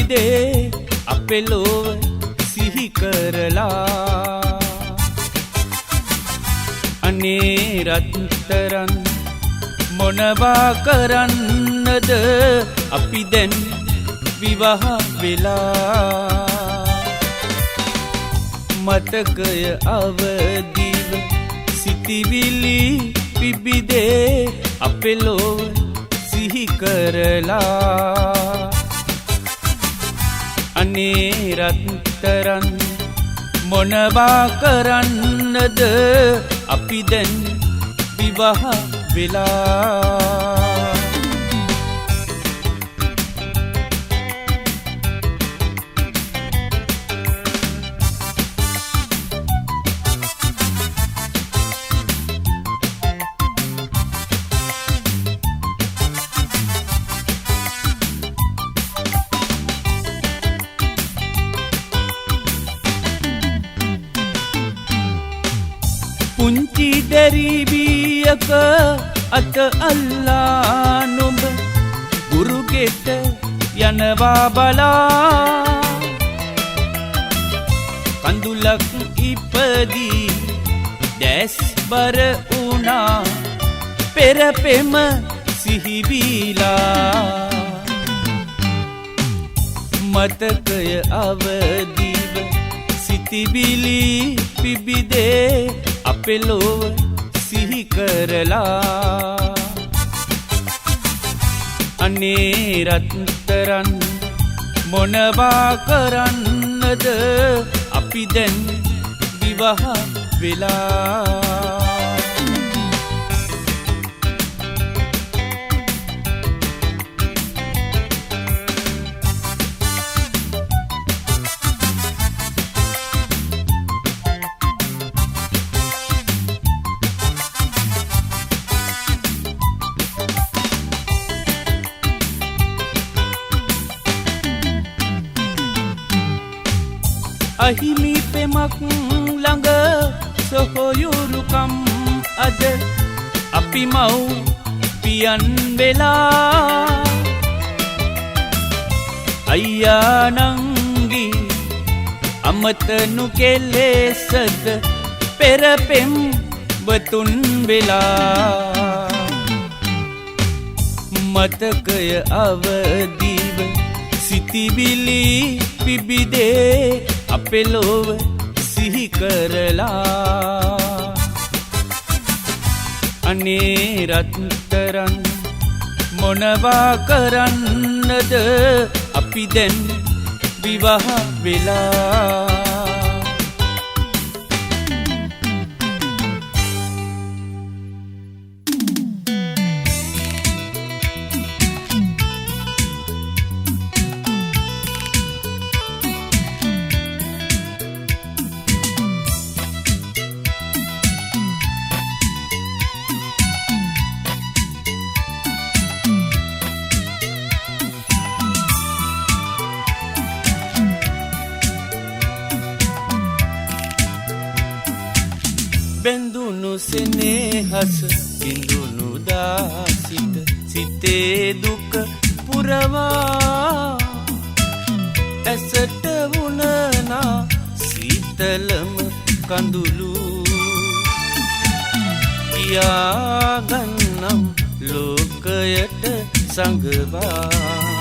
පිබිදේ අපේ ලෝව සිහි කරලා අනේ රත්තරන් මොනවා කරන්නද අපි දැන් විවාහ වෙලා මතකය අවදිව සිටිවිලි පිබිදේ අපේ ලෝව සිහි කරලා අනේ රත්තරන් මොනවා කරන්නද අපි දැන් විවාහ වෙලා පුංචි දැරිවියක අත අල්ලා නුඹ ගුරුගෙට යනවා බලා කඳුලක් ඉපදී දැස් බර වුණා පෙරපෙම සිහිවිලා මතකය අවදිව සිටිවිලි පිබිදේ අපේ ලෝව සිහි කරලා අනේ රත්තරන් මොනවා කරන්නද අපි දැන් විවාහ වෙලා අහිමි පෙමක් ළඟ සොහොයුරුකම් අද අපි මව් පියන් වෙලා අයියා නංගි අමතනු කෙලෙසද පෙරපෙම් බතුන් වෙලා මතකය අවදිව සිටිවිලි පිබිදේ අපේ ලෝව සිහි කරලා අනේ රත්තරන් මොනවා කරන්නද අපි දැන් විවාහ වෙලා බැඳුණු සෙනෙහස බිඳුණු දාසිත සිතේ දුක පුරවා ඇසට වුණනා සීතලම කඳුළු කියාගන්නම් ලෝකයට සංගවා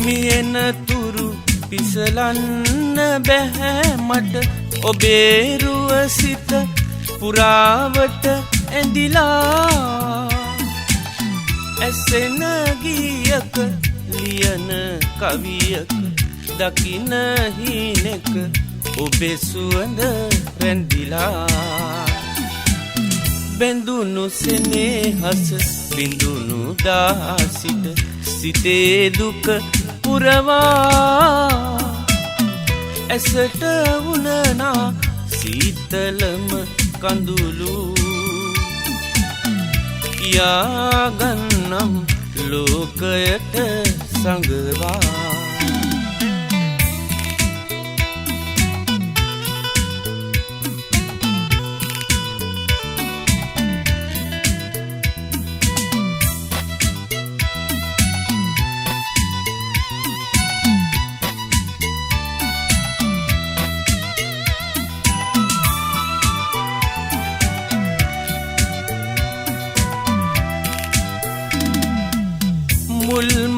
මියන තුරු පිසලන්න බැහැ මට ඔබේ රුව සිත පුරාවට ඇඳිලා ඇසෙන ගීයක ලියන කවියක දකින හිනෙක ඔබේ සුවඳ රැඳිලා බැඳුණු සෙනෙහස බිඳුණු දාසිත සිතේ දුක පුරවා ඇසට වුණනා සීතලම කඳුළු කියාගන්නම් ලෝකයට සඟවා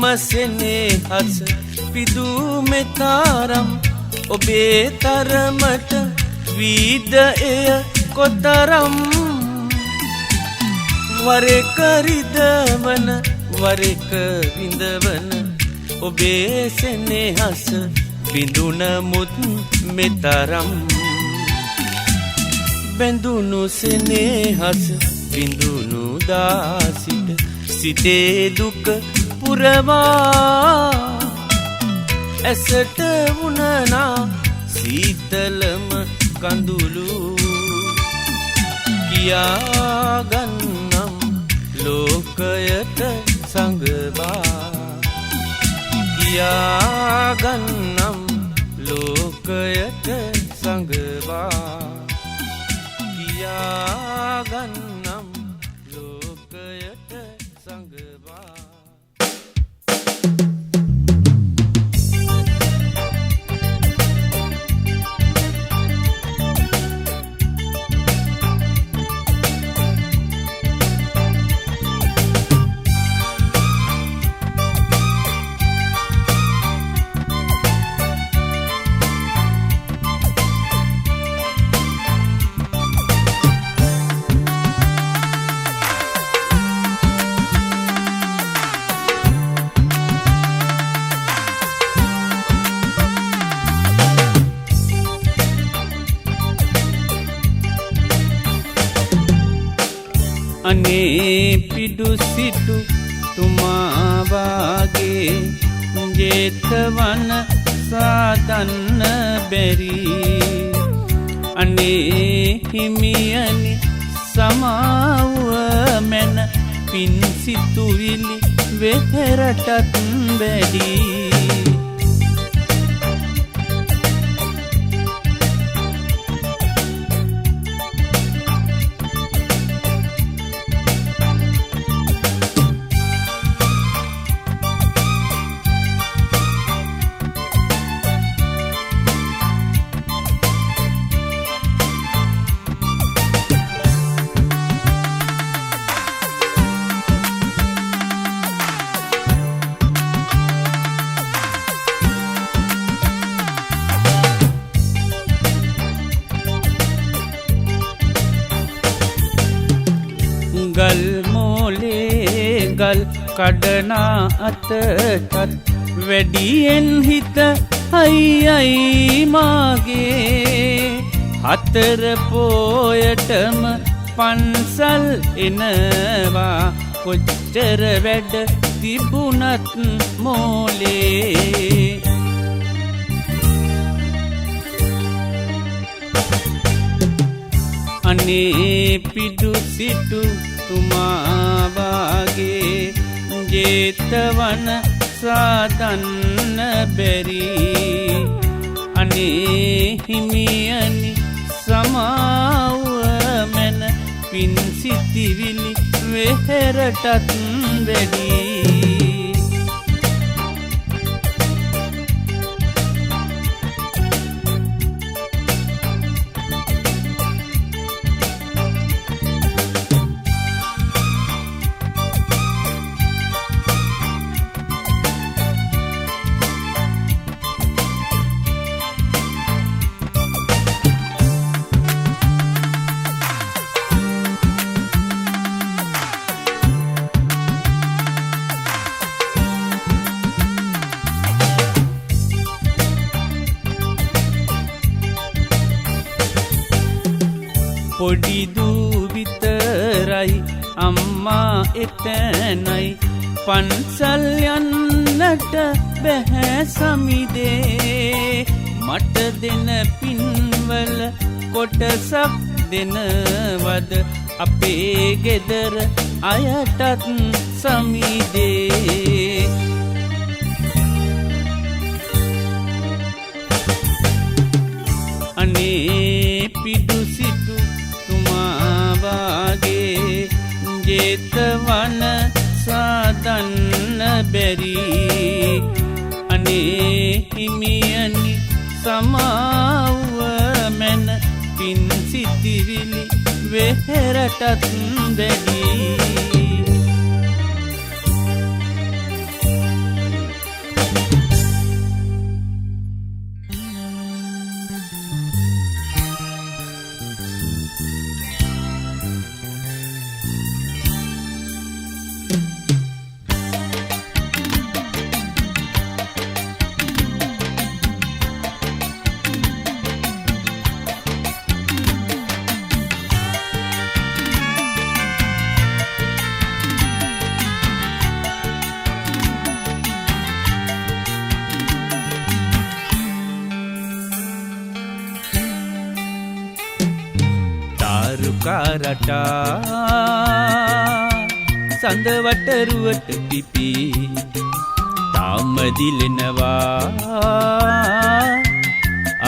මුල්මසෙනෙහස පිදුමෙතරම් ඔබේ තරමට වීද එය කොතරම් වරෙක රිදවන වරෙක විඳවන ඔබේ සෙනෙහස බිඳුනමුත් මෙතරම් බැඳුණු සෙනෙහස බිඳුණු දාසිට සිතේ දුක පුරවා ඇසට වුණනා සීතලම කඳුළු කියාගන්නම් ලෝකයට සඟවා කියාගන්නම් ලෝකයට සඟවා කියාගන්නම් ලෝකයට සඟවා අනේ පිඩු සිටු තුමා වාගේ ජේතවන සාදන්න බැරි අනේ හිමියනි සමාව මැන පින් සිතුවිලි වෙහෙරටත් වැඩි ගල් මෝලේ ගල් කඩනා අතටත් වැඩියෙන් හිත අයියයි මාගේ හතර පෝයටම පන්සල් එනවා කොච්චර වැඩ තිබුණත් මෝලේ අනේ පිඩු සිටු තුමා වාගේ ජේතවන සාදන්න බැරි අනේ හිමියනි සමාව මැන පින් සිතිවිලි වෙහෙරටත් වැඩි පොඩි දූ විතරයි අම්මා එතැනයි පන්සල් යන්නට බැහැ සමිදේ මට දෙන පින්වල කොටසක් දෙනවද අපේ ගෙදර අයටත් සමිදේ අනේ පිටු සිටු තුමා වාගේ ජේතවන සාදන්න බැරි අනේ හිමියනි සමාව මැන පින් සිතිවිලි වෙහෙරටත් වැඩි රටා සඳ වටරුවට පිපි තාම දිලෙනවා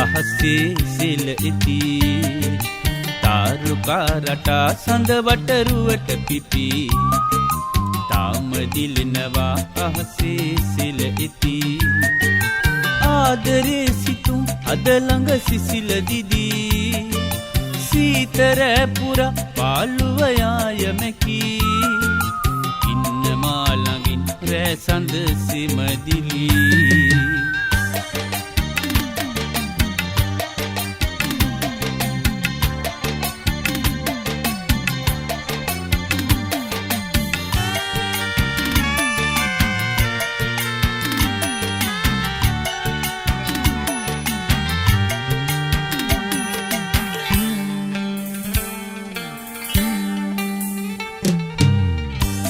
අහසේ සෙල ඉති තාරුකා රටා සඳ වටරුවට පිපි තාම දිලෙනවා අහසේ සෙල ඉති ආදරේ සිතුම් අද ළඟ සිසිල දිදී සීතර පුර පාළුව යායමකි ඉන්න මා ළඟින් රෑ සඳ සෙමදිලි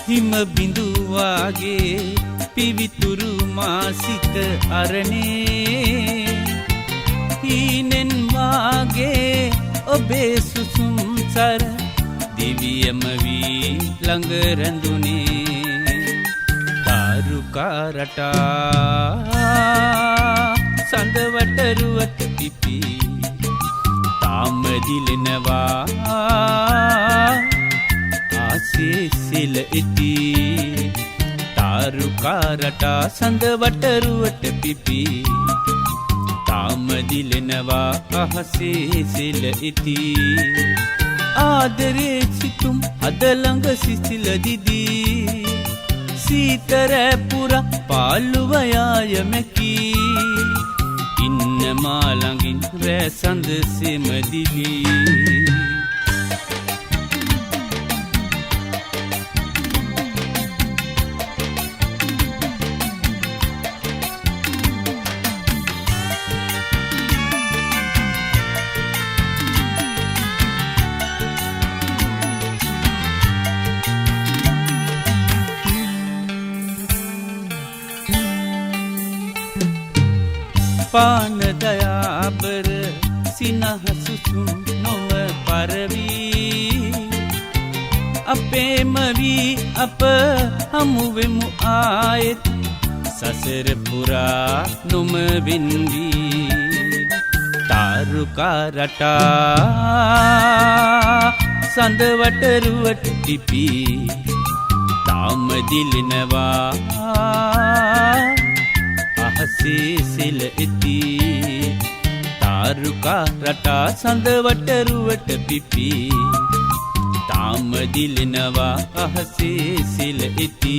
හිම බිඳුවාගේ පිවිතුරු මාසිත අරණේ හීනෙන් වාගේ ඔබේ සුසුම් සර දිවියම වී ළඟ රැඳුනේ තාරුකා රටා සඳ වටරුවට පිපි තාම දිලෙනවා ආසෙසෙල ඉති තාරුකා රටා සඳ වටරුවට පිපි තාම දිලෙනවා අහසේ සෙල ඉති ආදරේ සිතුම් අද ළඟ සිසිල දිදී සීතර පුර පාළුව යායමකි ඉන්න මා ළඟින් රෑ සඳ සෙමදිලි පාන දයාබර සිනහසුසුම් නොව පරවී අපේම වී අප හමුවෙමු ආයෙත් සසර පුරා නොම වෙන්වී තාරුකා රටා සඳ වටරුවට පිපි තාම දිලෙනවා අහසේ සෙල ඉති තාරුකා රටා සඳ වටරුවට පිපි තාම දිලෙනවා අහසේ සෙල ඉති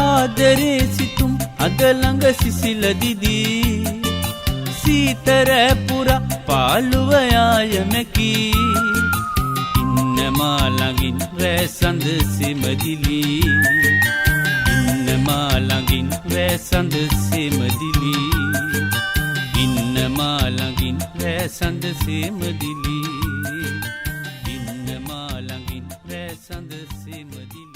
ආදරේ සිතුම් අද ළඟ සිසිල දිදී සීතර පුර පාළුව යායමකි ඉන්න මා ළඟින් රෑ සඳ සෙමදිලි ඉන්න මා ළඟින් රෑ සඳ සෙමදිලි ඉන්න මා ළඟින් රෑ සඳ සෙමදිලි ඉන්න මා ළඟින් රෑ සඳ සෙමදිලි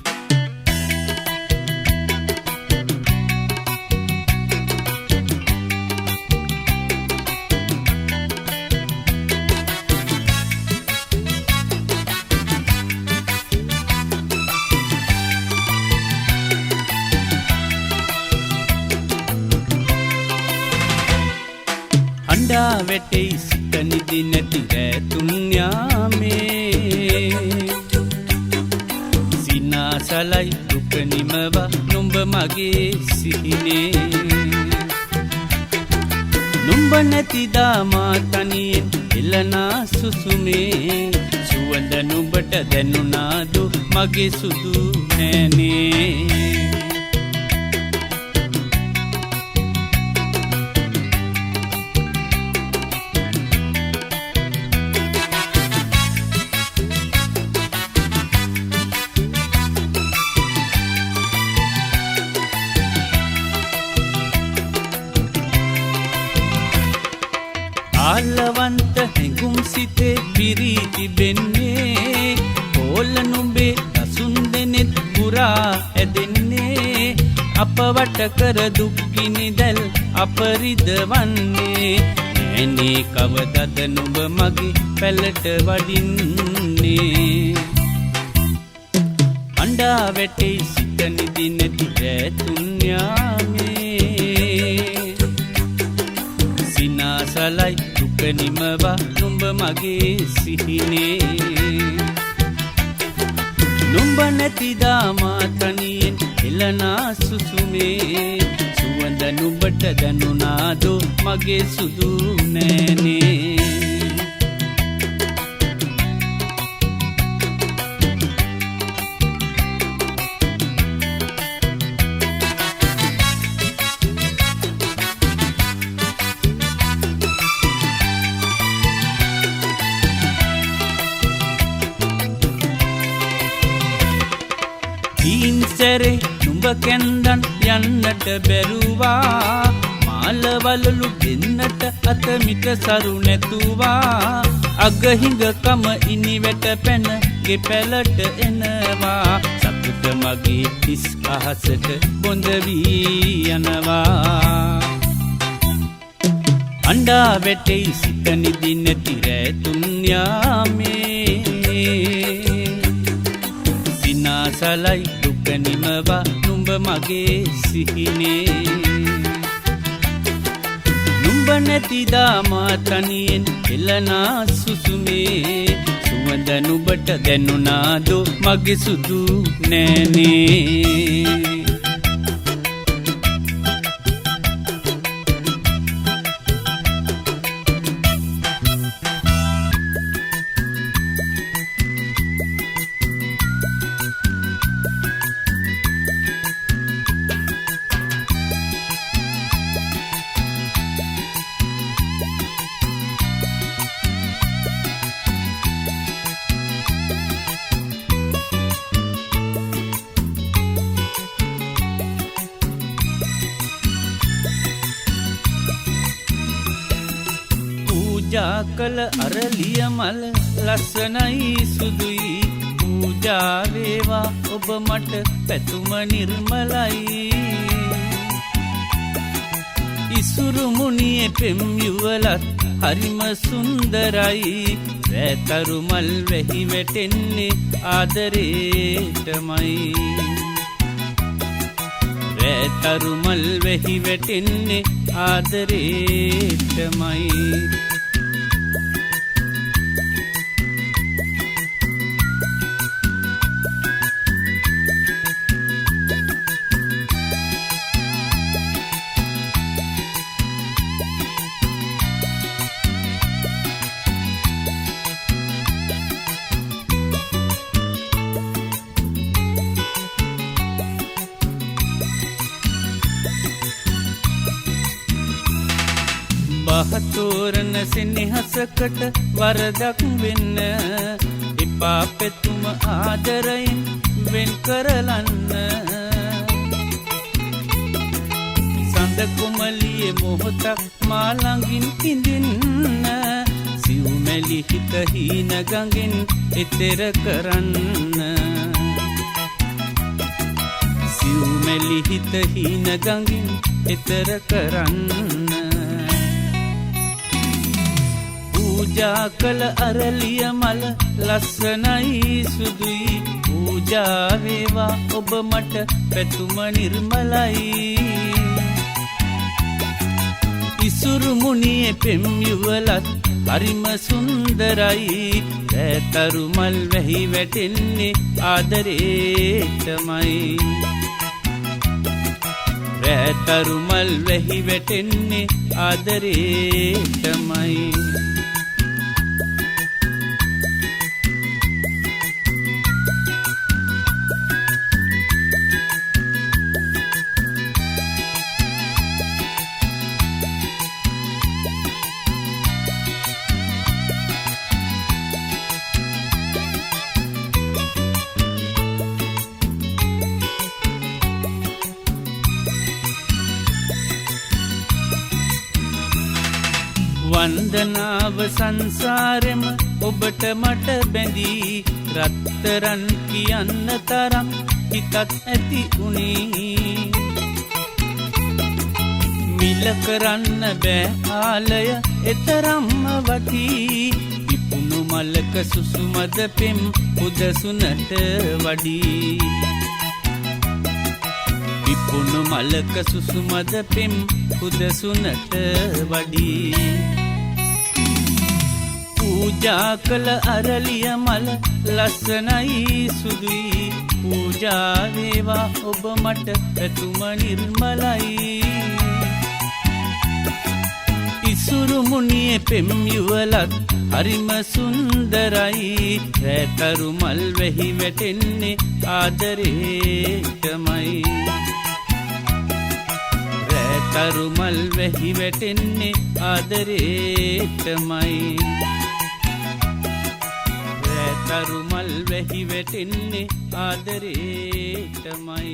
වැටෙයි සිත නිදි නැති රැතුන් යාමේ සිනාසලයි දුක නිමවා නුඹ මගේ සිහිනේ නුඹ නැතිදා මා තනියෙන් එළනා සුසුමේ සුවඳ නුඹට දැනුණාදු මගේ සුදු නෑනේ ආලවන්ත හැඟුම් සිතේ පිරී තිබෙන්නේ ඕල නුඹේ රසුන් දෙනෙත් පුරා ඇදෙන්නේ අප වට කර දුක්ගිනි දැල් අපරිදවන්නේ නෑනේ කවදද නුඹ මගේ පැලට වඩින්නේ අඬා වැටෙයි සිත නිදි නැති රැතුන් යාමේ සිනාසලයි දුක නිමවා නුඹ මගේ සිහිනේ නුඹ නැතිදා මා තනියෙන් එළනා සුසුමේ සුවඳ නුඹට දැනුණාදෝ මගේ සුදු නෑනේ සැරේ නුඹ කැන්දන් යන්නට බැරුවා මාලවලලු දෙන්නට අතමිට සරු නැතුවා අගහිඟකම ඉනිවැට පැන ගෙපැලට එනවා සතුට මගේ තිස් අහසට බොඳ වී යනවා අඬා වැටෙයි සිත නිදි නැති රැතුන් යාමේ සිනාසලයි දුක නිමවා නුඹ මගේ සිහිනේ නුඹ නැතිදා මා තනියෙන් එළනා සුසුමේ සුවඳ නුඹට දැනුණාදෝ මගේ සුදු නෑනේ පූජා කළ අරලිය මල ලස්සනයි සුදුයි පූජා වේවා ඔබ මට පැතුම නිර්මලයි ඉසුරු මුනියේ පෙම් යුවලත් හරිම සුන්දරයි රැතරු මල් වැහි වැටෙන්නේ ආදරේටමයි රැතරු මල් වැහි වැටෙන්නේ ආදරේටමයි බහතෝරන සෙනෙහසකට වරදක් වෙන්න එපා පෙතුම ආදරයෙන් වෙන් කරලන්න සඳ කුමලියේ මොහොතක් මා ළඟින් ඉඳින්න සිව්මැලි හිත හීන ගඟෙන් එතෙර කරන්න සිව්මැලි හිත හීන ගඟින් එතර කරන්න පූජා කළ අරලිය මල ලස්සනයි සුදුයි පූජා වේවා ඔබ මට පැතුම නිර්මලයි ඉසුරු මුනියේ පෙම් යුවලත් හරිම සුන්දරයි. රැතරු මල් වැහි වැටෙන්නේ ආදරේටමයි. රැතරු මල් වැහි වැටෙන්නේ ආදරේටමයි. වන්දනාව සංසාරෙම ඔබට මට බැඳී රත්තරන් කියන්න තරම් හිතත් ඇති උනේ. මිල කරන්න බෑ ආලය එතරම්ම වටී. පිපුණු මලක සුසුමද පෙම් උදසුනට වඩී. පිපුණු මලක සුසුමද පෙම් උදසුනට වඩී. පූජා කළ අරලිය මල ලස්සනයි සුදුයි. පූජා වේවා ඔබ මට පැතුම නිර්මලයි. ඉසුරු මුනියේ පෙම් යුවලත් හරිම සුන්දරයි. රැතරු මල් වැහි වැටෙන්නේ ආදරේටමයි. රැතරු මල් වැහි වැටෙන්නේ ආදරේටමයි. රැතරු මල් වැහි වැටෙන්නේ ආදරේටමයි.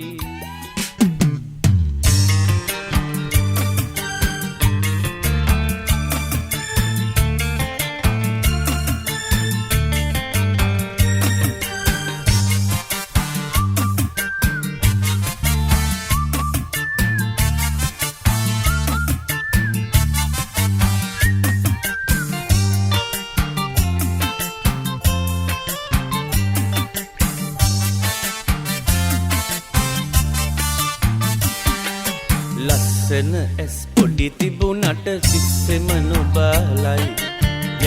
ලස්සන ඇස් පොඩි තිබුණට සිස්සෙම නොබලයි.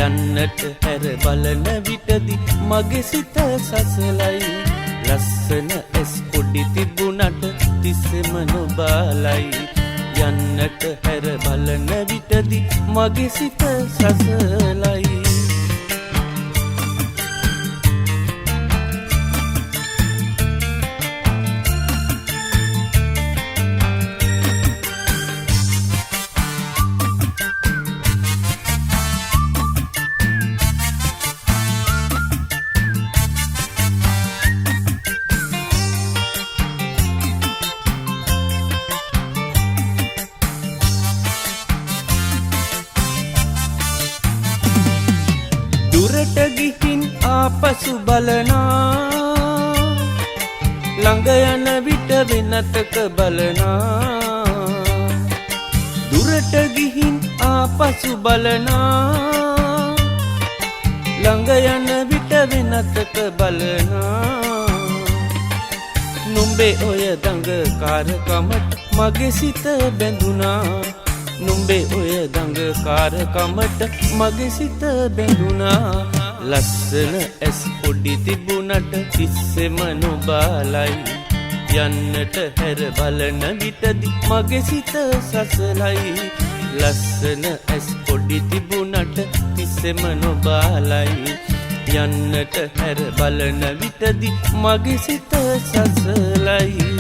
යන්නට හැර බලන විටදි මගේ සිත සසලයි. ලස්සන ඇස් පොඩි තිබුණට තිස්සෙම නොබලයි. යන්නට හැර බලන විටදි මගේ සිත සසලයි. දුරට ගිහින් ආපසු බලනා. ළඟ යන විට වෙනතක බලනා. දුරට ගිහින් ආපසු බලනා. ළඟ යන විට වෙනතක බලනා. නුඹේ ඔය දඟකාරකමට මගේ සිත බැඳුනා. නුඹේ ඔය දඟකාරකමට මගේ සිත බැඳුනා. ලස්සන ඇස් පොඩි තිබුණට තිස්සෙම නොබලයි. යන්නට හැර බලන විටදි මගේ සිත සසලයි. ලස්සන ඇස් පොඩි තිබුණට තිස්සෙම නොබලයි. යන්නට හැර බලන විටදි මගේ සිත සසලයි.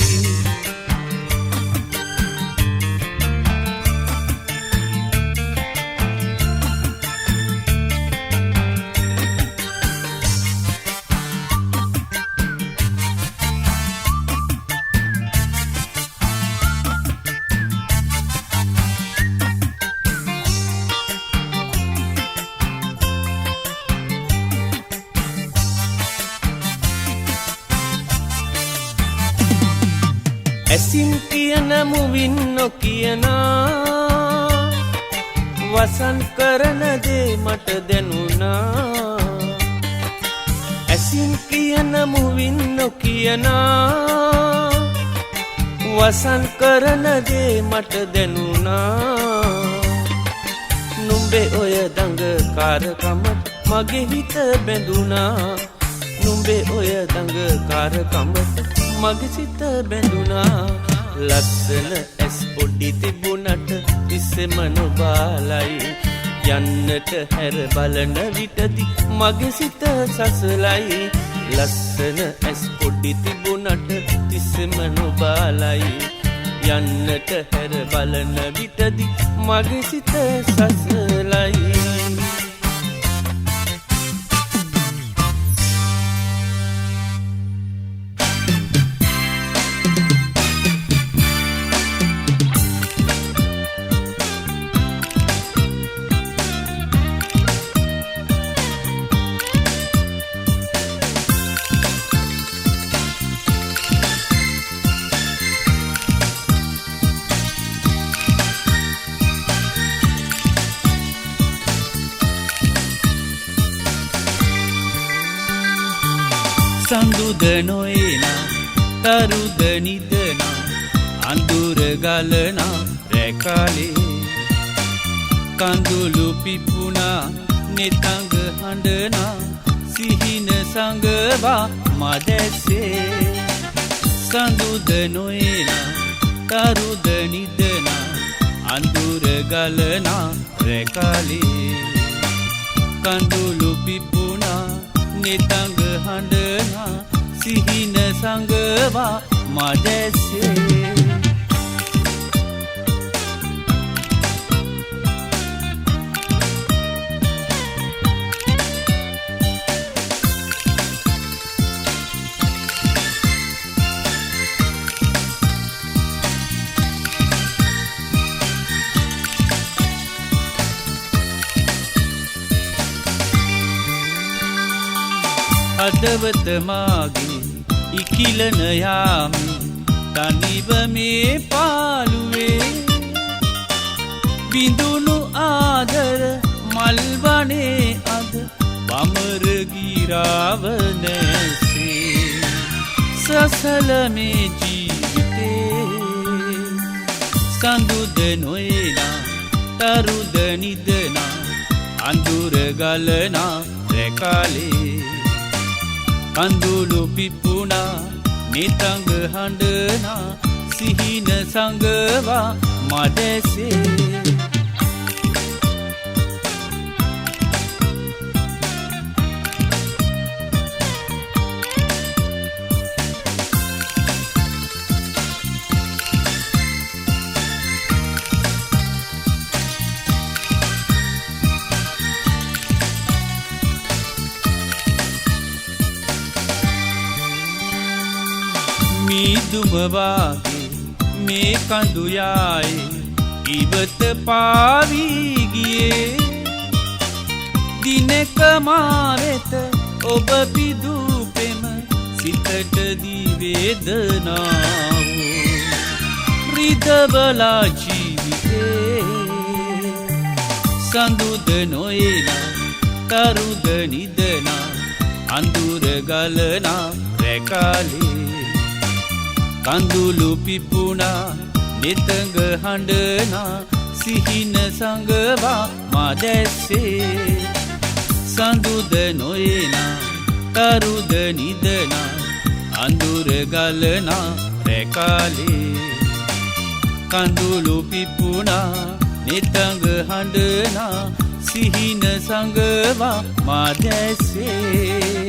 ඇසින් කියන මුවින් නොකියනා. වසන් කරන දේ මට දැනුණා. ඇසින් කියන මුවින් නොකියනා. වසන් කරන දේ මට දැනුණා. නුඹේ ඔය දඟකාරකමට මගේ හිත බැඳුනා නුඹේ ඔය දඟකාරකමට මගේ සිත බැඳුනා ලස්සන ඇස් පොඩි තිබුණට ඉස්සෙම නොබාලයි යන්නට හැර බලන විටදි මගේ සිත සසලයි ලස්සන ඇස් පොඩි තිබුණට ඉස්සෙම නොබාලයි යන්නට හැර බලන විටදි මගේ සිත සසලයි සඳුද නොයනා තරුද නිදනා අඳුර ගලනා රැකාලේ කඳුළු පිපුණා නෙතඟ හඬනා සිහින සංගවා මදැස්සේ සඳුද නොයනා තරුද නිදනා අඳුර ගලනා රැකාලේ කඳුළු පිපුණා නෙතඟ හඬනා සිහින සංගවා මදැස්සේ හදවත මාගේ ඉකිලන යාමේ තනිව මේ පාළුවේ බිඳුණු ආදර මල්වනේ අද වමර ගිරාව නැසේ සසල මේ ජීවිතේ සඳුද නොයනා තරුද නිදනා අඳුර ගලනා රැකාලේ කඳුළු පිපුණා නෙතඟ හඬනා සිහින සංගවා මදැසේ මීදුම වාගේ මේ කඳු යායේ ඉවත පාවී ගියේ දිනක මා වෙත ඔබ පිදූ පෙම සිතට දී වේදනාව රිදවලා ජීවිතේ සඳුද නොයනා තරුද නිදනා අඳුර ගලනා රැකාලේ කඳුළු පිපුණා නෙතඟ හඬනා සිහින සංගවා මදැස්සේ සඳුද නොයනා තරුද නිදනා අඳුර ගලනා රැකාලේ කඳුළු පිපුණා නෙතඟ හඬනා සිහින සංගවා මදැස්සේ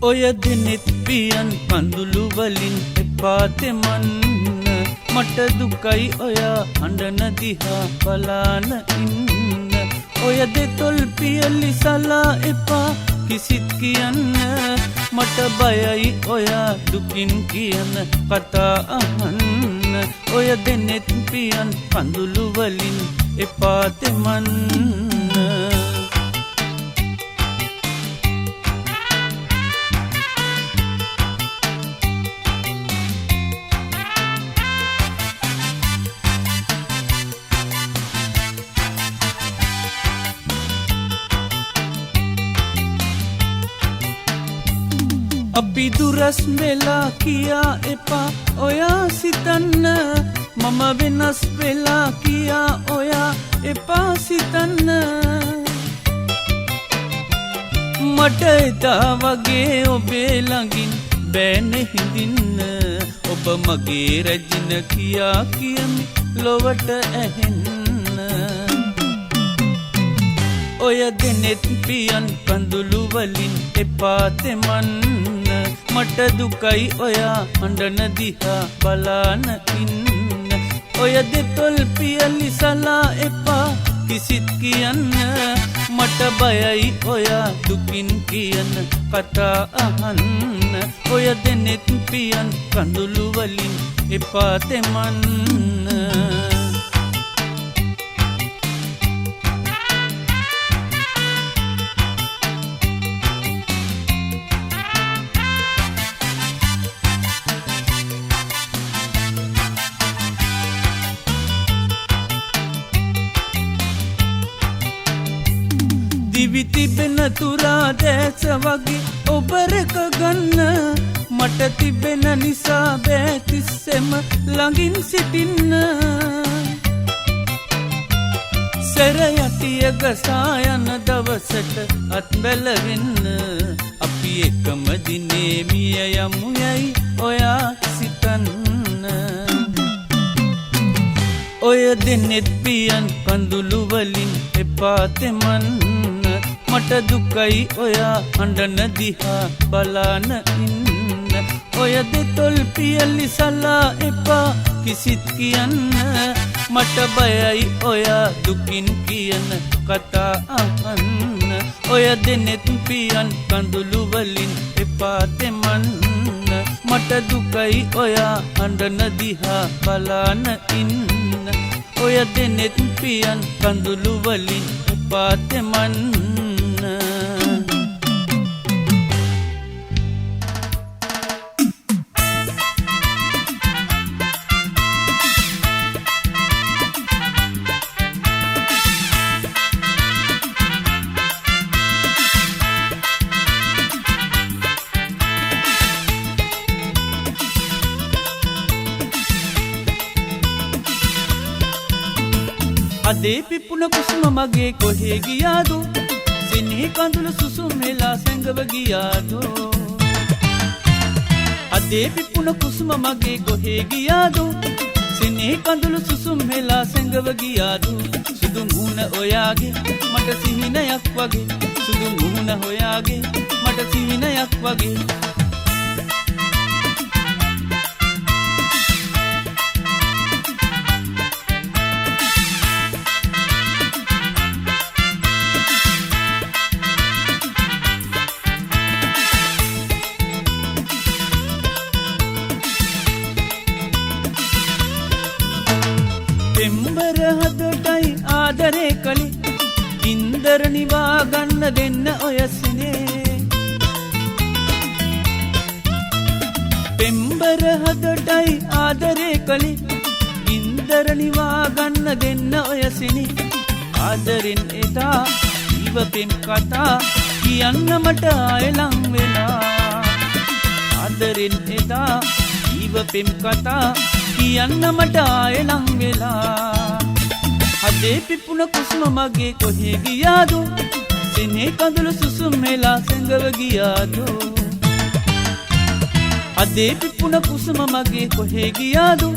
ඔය දෙනෙත් පියන් කඳුළු වලින් එපා තෙමන්න මට දුකයි ඔයා හඬන දිහා බලාන ඉන්න ඔය දෙතොල් පියලි සලා එපා කිසිත් කියන්න මට බයයි ඔයා දුකින් කියන කතා අහන්න ඔය දෙනෙත් පියන් කඳුළු වලින් එපා තෙමන්න අපි දුරස් වෙලා කියා එපා ඔයා සිතන්න මම වෙනස් වෙලා කියා ඔයා එපා සිතන්න මට එදා වගේ ඔබේ ළඟින් බෑනේ හිඳින්න ඔබ මගේ රැජින කියා කියමි ලොවට ඇහෙන්න ඔය දෙනෙත් පියන් කඳුළු වලින් එපා තෙමන්න මට දුකයි ඔයා අඬන දිහා බලාන ඉන්න ඔය දෙතොල් පියලි සලා එපා කිසිත් කියන්න මට බයයි ඔයා දුකින් කියන කතා අහන්න ඔය දෙනෙත් පියන් කඳුළු වලින් එපා තෙමන්න දිවි තිබෙන තුරා දැස වගේ ඔබ රැක ගන්න මට තිබෙන නිසා බෑ තිස්සෙම ළඟින් සිටින්න සැර යටිය ගසා යන දවසට අත් බැලවෙන්න අපි එකම දිනේ මිය යමු යයි ඔයා සිතන්න ඔය දෙනෙත් පියන් කඳුළු වලින් එපා තෙමන්න මට දුකයි ඔයා අඬන දිහා බලාන ඉන්න ඔය දෙතොල් පියලි සලා එපා කිසිත් කියන්න මට බයයි ඔයා දුකින් කියන කතා අහන්න ඔය දෙනෙත් පියන් කඳුළු වලින් එපා තෙමන්න මට දුකයි ඔයා අඬන දිහා බලාන ඉන්න ඔය දෙනෙත් පියන් කඳුළු වලින් එපා තෙමන්න අදේ පිපුණ කුසුම මගේ කොහේ ගියාදෝ සිනහි කඳුළු සුසුම් වෙලා සැඟව ගියාදෝ අදේ පිපුණ කුසුම මගේ කොහේ ගියාදෝ සිනහි කඳුළු සුසුම් වෙලා සැඟව ගියාදෝ සුදු මුහුණ ඔයාගේ මට සිහිනයක් වගේ සුදු මුහුණ හොයාගේ මට සිහිනයක් වගේ පෙම්බර හදටයි ආදරේ කළේ ඉන්දර නිවා ගන්න දෙන්න ඔය සිනේ පෙම්බර හදටයි ආදරේ කළේ ඉන්දර නිවා ගන්න දෙන්න ඔය සිනේ ආදරෙන් එදා ඊව පෙම් කතා කියන්න මට ආයලං වෙලා ආදරෙන් එදා ඊව පෙම් කතා කියන්න මට ආයලං වෙලා අදේ පිපුණ කුස්ම මගේ කොහේ ගියාදෝ සිනේ කඳුළු සුසුම් වෙලා සැඟව ගියාදෝ අදේ පිපුණ කුස්ම මගේ කොහේ ගියාදෝ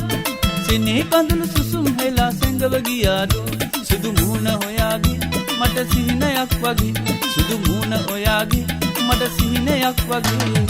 සිනේ කඳුළු සුසුම් වෙලා සැඟව ගියාදෝ සුදු මුහුණ හොයාගේ මට සිහිනයක් වගේ සුදු මුහුණ ඔයාගේ මට සිහිනයක් වගේ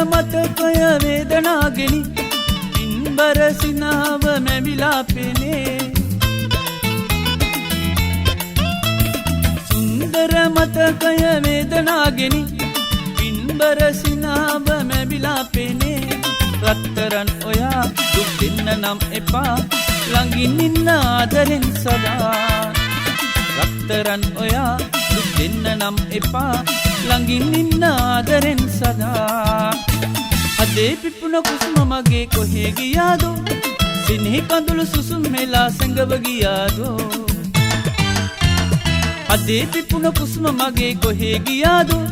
මතකය වේදනාගෙනි ඉන්බර සිනාව මැවිලා පෙනේ සුන්දර මතකය වේදනාගෙනි ඉන්බර සිනාව මැවිලා පෙනේ රත්තරන් ඔයා දුක් දෙන්න නම් එපා ළඟින් ඉන්න ආදරෙන් සදා නොදරන් ඔයා දුක් දෙන්න නම් එපා ළඟින් ඉන්න ආදරෙන් සදා අදේ පිපුණ කුසුම මගේ කොහේ ගියාදෝ සිනහි කඳුළු සුසුම් මෙලා සැඟව ගියාදෝ අදේ පිපුණ කුසුම මගේ කොහේ ගියාදෝ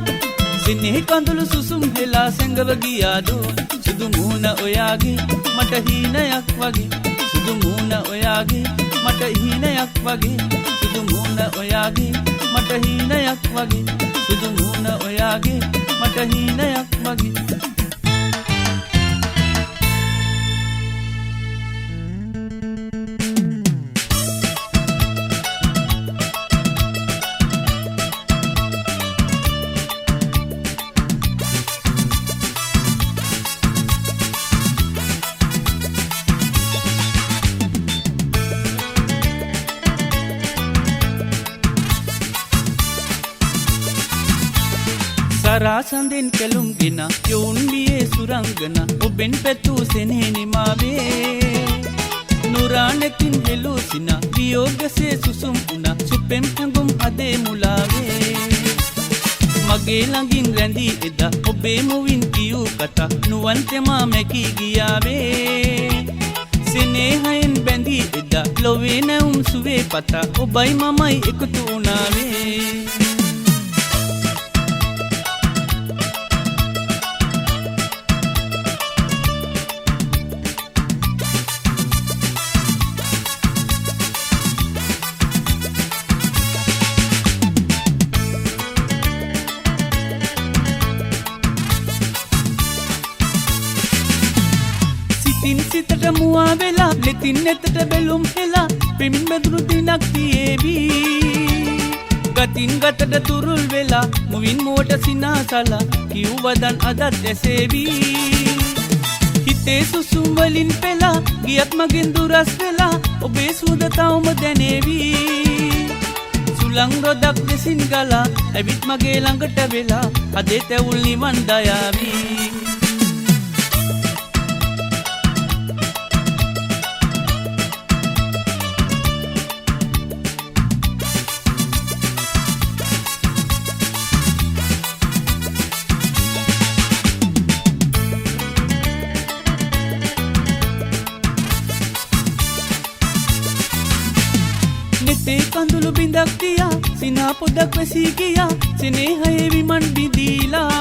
සිනහි කඳුළු සුසුම් හෙලා සැඟව ගියාදෝ සුදු මූණ ඔයාගේ මට හීනයක් වගේ සුදු මූණ ඔයාගේ මට හීනයක් වගේ සුදු මූණ ඔයාගේ මට හීනයක් වගේ සුදු මූණ ඔයාගේ මට හීනයක් වගේ සරාසඳෙන් කෙළුම් ගෙන යොවුන් වියේ සුරංගන ඔබෙන් පැතූ සෙනෙහි මාවේ නුරානෙතින් හෙළූ සින වියෝගසේ සුසුම් වුණා සුපෙම් හැඟුම් අදේ මුලාවේ මගේ ළඟින් රැඳී එදා ඔබේ මුවින් කියූ කතා නුවන් තෙමා මැකී ගියාවේ සෙනෙහයෙන් බැඳී එදා ලොවේ නැවුම් සුවේ පතා ඔබයි මමයි එකතු වුණාවේ සිතට මුවා වෙලා ලෙතින් නෙතට බැලුම් හෙලා පෙමින් බැදුණු දිනක් තියේවි ගතින් ගතට තුරුල් වෙලා මුවින් මුවට සිනාසලා කිව්වදන් අදත් ඇසේවි හිතේ සුසුම් වලින් පෙලා ගියත් මගෙන් දුරස් වෙලා ඔබේ සුවඳ තවම දැනේවි සුළං රොදක් දෙසින් ගලා ඇවිත් මගේ ළඟට වෙලා අදේ තැවුල් නිවන් දයාවි තේ කඳුළු බිඳක් තියා සිනා පොදක් වැසී ගියා සෙනෙහයේ විමන් බිඳීලා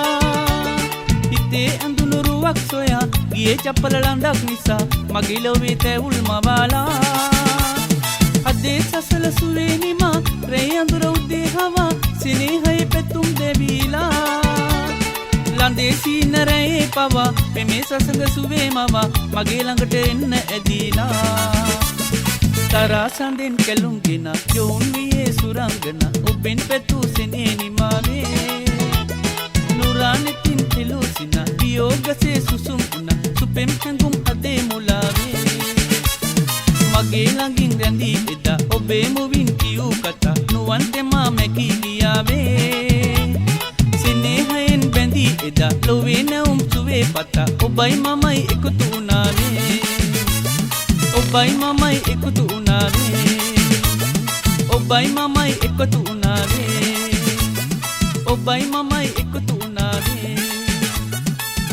හිතේ ඇඳුණු රුවක් සොයා ගියේ චපල ළඳක් නිසා මගේ ලොවේ තැවුල් මවාලා අදේ සසල සුවේ නිමා රේ අඳුර උදේ හවා සෙනෙහයේ පැතුම් දෙවිලා ළඳේ සීන රේ පවා පෙමේ සසඟ සුවේ මවා මගේ ළඟට එන්න ඇදීලා සරාසඳෙන් කෙළුම් ගෙන යොවුන් වියේ සුරංගන ඔබෙන් පැතූ සෙනෙහි මාවේ නුරානෙතින් හෙළූ සින වියෝගසේ සුසුම් වුණා සුපෙම් හැඟුම් අදේ මුලාවේ මගේ ළඟින් රැඳී එදා ඔබේ මුවින් කියූ කතා නුවන් තෙමා මැකී ගියාවේ සෙනෙහයෙන් බැඳී එදා ලොවේ නැවුම් සුවේ පතා ඔබයි මමයි එකතු වුණාවේ ඔබයි මමයි එකතු වුණාවේ ඔබයි මමයි එකතු වුණාවේ ඔබයි මමයි එකතු වුණාවේ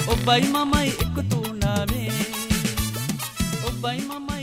ඔබයි මමයි එකතු වුණාවේ ඔබයි මමයි